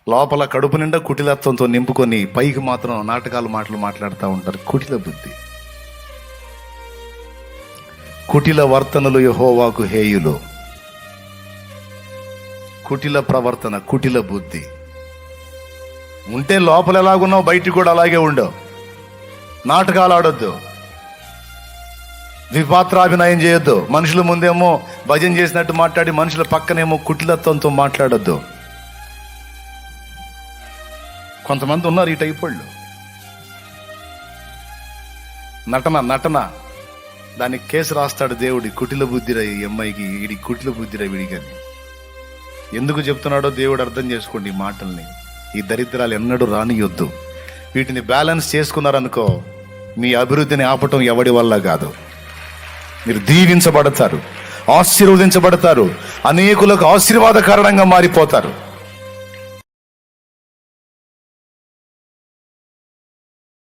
లోపల కడుపు నిండా కుటిలత్వంతో నింపుకొని పైకి మాత్రం నాటకాలు మాటలు మాట్లాడుతూ ఉంటారు. కుటిల బుద్ధి, కుటిల వర్తనలు యెహోవాకు హేయులు. కుటిల ప్రవర్తన, కుటిల బుద్ధి ఉంటే లోపల ఎలాగున్నావు బయటికి కూడా అలాగే ఉండవు. నాటకాలు ఆడొద్దు, ద్విపాత్రాభినయం చేయొద్దు. మనుషుల ముందేమో భజన చేసినట్టు మాట్లాడి మనుషుల పక్కనేమో కుటిలత్వంతో మాట్లాడొద్దు. కొంతమంది ఉన్నారు ఈ టైప్ వాళ్ళు. నటన దానికి కేసు రాస్తాడు దేవుడి. కుటిల బుద్ధిరా ఈ అమ్మాయికి, వీడి కుటిల బుద్ధిరా వీడికని. ఎందుకు చెప్తున్నాడో దేవుడు అర్థం చేసుకోండి. ఈ మాటల్ని, ఈ దరిద్రాలు ఎన్నడూ రానియొద్దు. వీటిని బ్యాలెన్స్ చేసుకున్నారనుకో, మీ అభివృద్ధిని ఆపటం ఎవడి వల్ల కాదు. మీరు దీవించబడతారు, ఆశీర్వదించబడతారు, అనేకులకు ఆశీర్వాద కారణంగా మారిపోతారు.